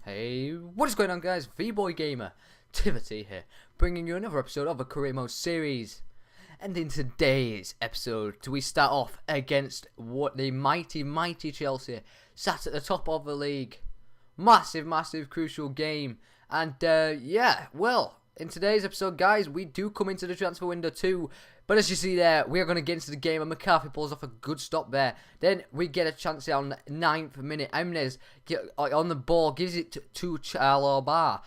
Hey, what is going on, guys? V-Boy Gamer, Tivity here, bringing you another episode of a Career Mode series. And in today's episode, we start off against what the mighty Chelsea, sat at the top of the league. Massive, crucial game. And yeah, well, in today's episode, guys, we do come into the transfer window too. But as you see there, we are going to get into the game, and McCarthy pulls off a good stop there. Then we get a chance on the 9th minute. Jimenez on the ball, gives it to Chalobah.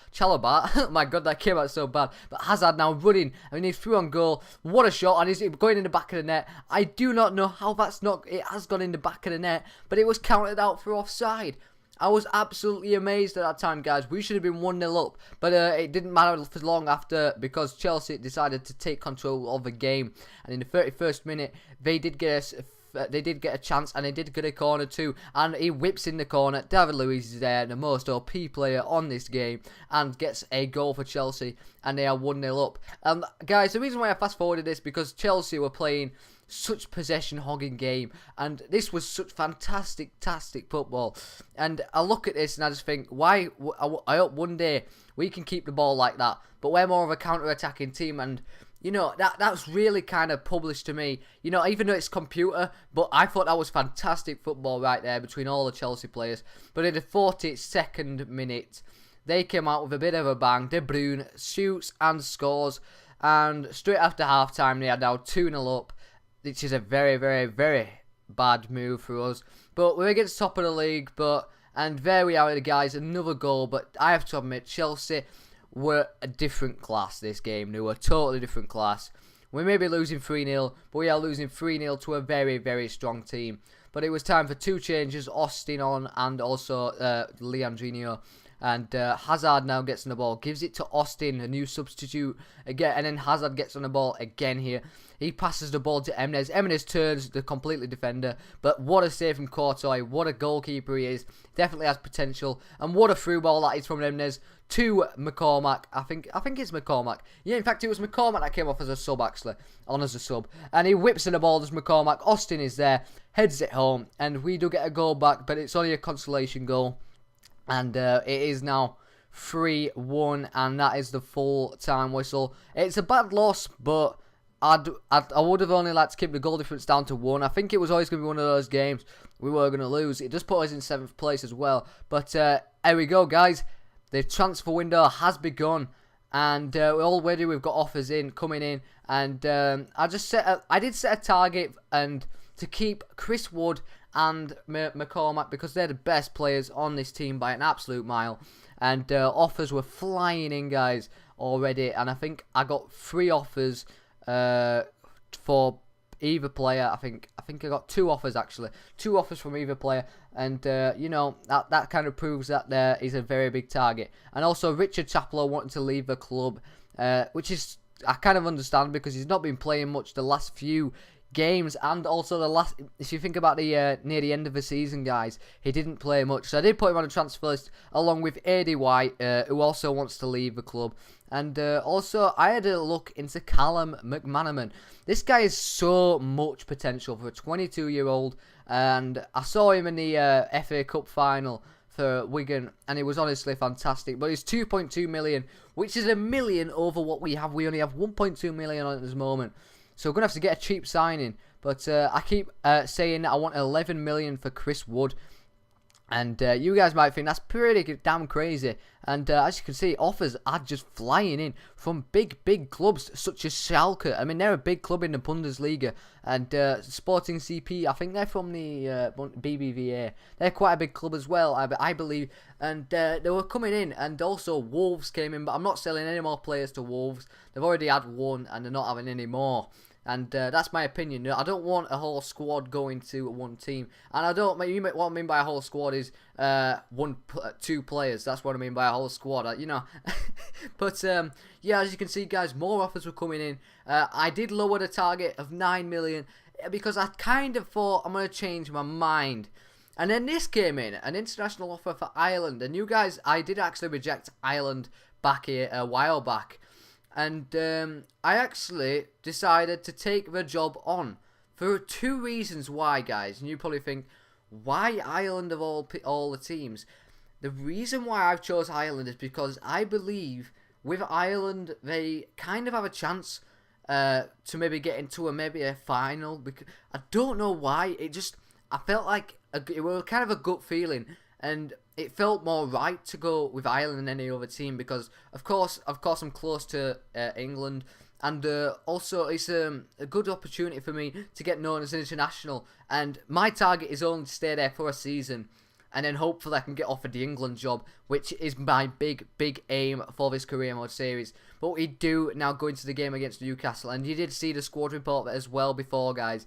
My God, that came out so bad. But Hazard now running, and he's through on goal. What a shot, and he's going in the back of the net. I do not know how it has gone in the back of the net, but it was counted out for offside. I was absolutely amazed at that time, guys. We should have been 1-0 up, but it didn't matter for long after, because Chelsea decided to take control of the game. And in the 31st minute, they did get a chance, and they did get a corner too. And he whips in the corner. David Luiz is there, the most OP player on this game, and gets a goal for Chelsea, and they are 1-0 up. Guys, the reason why I fast forwarded this because Chelsea were playing such possession hogging game, and this was such fantastic football. And I look at this and I just think, I hope one day we can keep the ball like that, but we're more of a counter-attacking team. And you know, that's really kind of published to me, you know, even though it's computer, but I thought that was fantastic football right there between all the Chelsea players. But in the 42nd minute, they came out with a bit of a bang. De Bruyne shoots and scores, and straight after half-time they are now 2-0 up, which is a very bad move for us. But we're against top of the league, and there we are, guys, another goal. But I have to admit, Chelsea were a different class this game. They were a totally different class. We may be losing 3-0, but we are losing 3-0 to a very strong team. But it was time for two changes, Austin on and also Leandrinho. And Hazard now gets on the ball, gives it to Austin, a new substitute again, and then Hazard gets on the ball again here. He passes the ball to Jimenez. Jimenez turns the completely defender, but what a save from Courtois, what a goalkeeper he is. Definitely has potential, and what a through ball that is from Jimenez to McCormack. I think it's McCormack. Yeah, in fact, it was McCormack that came off as a sub, actually, on as a sub. And he whips in the ball, does McCormack. Austin is there, heads it home, and we do get a goal back, but it's only a consolation goal. And it is now 3-1, and that is the full-time whistle. It's a bad loss, but I would have only liked to keep the goal difference down to 1. I think it was always going to be one of those games we were going to lose. It just put us in 7th place as well. But here we go, guys. The transfer window has begun, and already we've got offers coming in. And I did set a target and to keep Chris Wood and McCormack, because they're the best players on this team by an absolute mile. And offers were flying in, guys, already. And I think I got 3 offers for either player. I think I got 2 offers, actually. 2 offers from either player. And, you know, that kind of proves that there is a very big target. And also Richard Chaplow wanting to leave the club, which is, I kind of understand, because he's not been playing much the last few games, and also if you think about the near the end of the season, guys, he didn't play much. So I did put him on a transfer list along with AD White, who also wants to leave the club. And also I had a look into Callum McManaman. This guy has so much potential for a 22-year-old, and I saw him in the FA Cup final for Wigan, and it was honestly fantastic. But it's 2.2 million, which is $1 million over what we have. We only have 1.2 million on at this moment. So we're going to have to get a cheap signing. But I keep saying that I want 11 million for Chris Wood. And you guys might think that's pretty damn crazy. And as you can see, offers are just flying in from big clubs such as Schalke. I mean, they're a big club in the Bundesliga. And Sporting CP, I think they're from the BBVA. They're quite a big club as well, I believe. And they were coming in. And also Wolves came in. But I'm not selling any more players to Wolves. They've already had one, and they're not having any more. And that's my opinion. I don't want a whole squad going to one team. And I don't. What I mean by a whole squad is 2 players. That's what I mean by a whole squad. You know. But yeah, as you can see, guys, more offers were coming in. I did lower the target of 9 million because I kind of thought I'm going to change my mind. And then this came in, an international offer for Ireland. And you guys, I did actually reject Ireland back here a while back. And I actually decided to take the job on for 2 reasons why, guys. And you probably think, why Ireland of all the teams? the reason why I've chose Ireland is because I believe with Ireland they kind of have a chance to maybe get into maybe a final. Because I don't know why. I felt like it was kind of a gut feeling, and it felt more right to go with Ireland than any other team because of course I'm close to England. And also, it's a good opportunity for me to get known as an international. And my target is only to stay there for a season. And then hopefully I can get offered the England job, which is my big aim for this career mode series. But we do now go into the game against Newcastle. And you did see the squad report as well before, guys.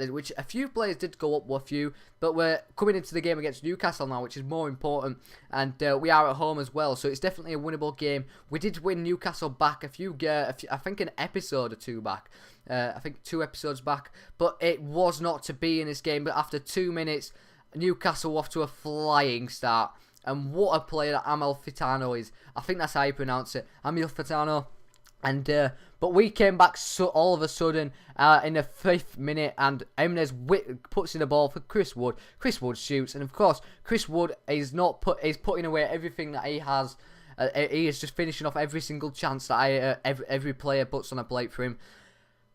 Which a few players did go up with a few. But we're coming into the game against Newcastle now, which is more important. And we are at home as well. So it's definitely a winnable game. We did win Newcastle back I think an episode or two back. I think 2 episodes back. But it was not to be in this game. But after 2 minutes, Newcastle off to a flying start. And what a player that Amalfitano is. I think that's how you pronounce it. Amalfitano. And but we came back all of a sudden in the 5th minute, and Jimenez puts in the ball for Chris Wood. Chris Wood shoots, and of course Chris Wood is putting away everything that he has. He is just finishing off every single chance that every player puts on a plate for him.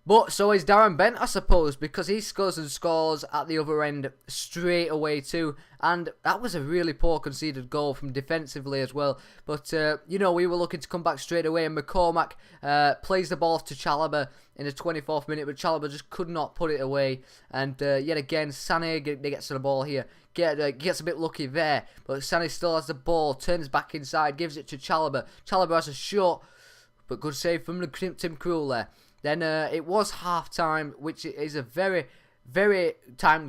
But so is Darren Bent, I suppose, because he scores at the other end straight away too. And that was a really poor conceded goal from defensively as well. But, we were looking to come back straight away. And McCormack plays the ball to Chalobah in the 24th minute. But Chalobah just could not put it away. And yet again, Sané gets to the ball here. Gets a bit lucky there. But Sané still has the ball, turns back inside, gives it to Chalobah. Chalobah has a shot, but good save from Tim Krul there. Then it was half time, which is a very, very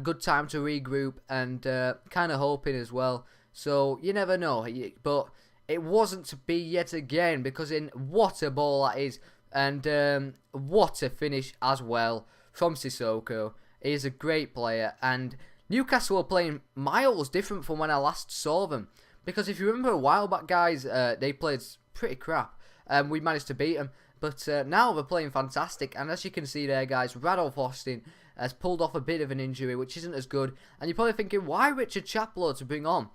good time to regroup and kind of hoping as well. So you never know, but it wasn't to be yet again because what a ball that is, and what a finish as well from Sissoko. He is a great player, and Newcastle were playing miles different from when I last saw them. Because if you remember a while back, guys, they played pretty crap, and we managed to beat them. But now they're playing fantastic, and as you can see there, guys, Radolf Austin has pulled off a bit of an injury, which isn't as good. And you're probably thinking, why Richard Chaplow to bring on?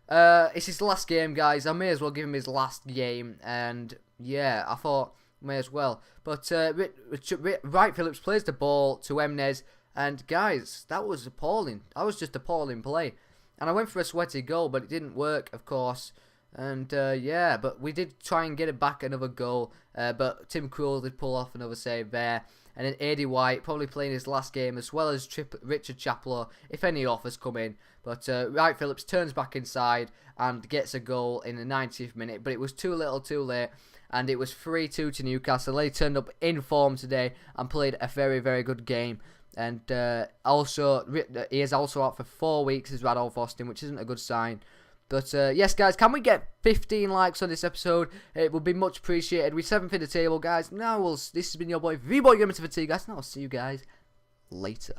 It's his last game, guys. I may as well give him his last game, and yeah, I thought may as well. But Wright Phillips plays the ball to Jimenez, and guys, that was appalling. That was just appalling play. And I went for a sweaty goal, but it didn't work, of course. And yeah, but we did try and get it back another goal, but Tim Krul did pull off another save there. And then Aidy White probably playing his last game, as well as Richard Chaplow, if any offers come in. But Wright Phillips turns back inside and gets a goal in the 90th minute, but it was too little too late. And it was 3-2 to Newcastle. They turned up in form today and played a very, very good game. And also, he is also out for 4 weeks as Radolf Austin, which isn't a good sign. But yes, guys, can we get 15 likes on this episode? It would be much appreciated. We're 7th in the table, guys. Now this has been your boy V-Boy Gamer to the T, guys. And I'll see you guys later.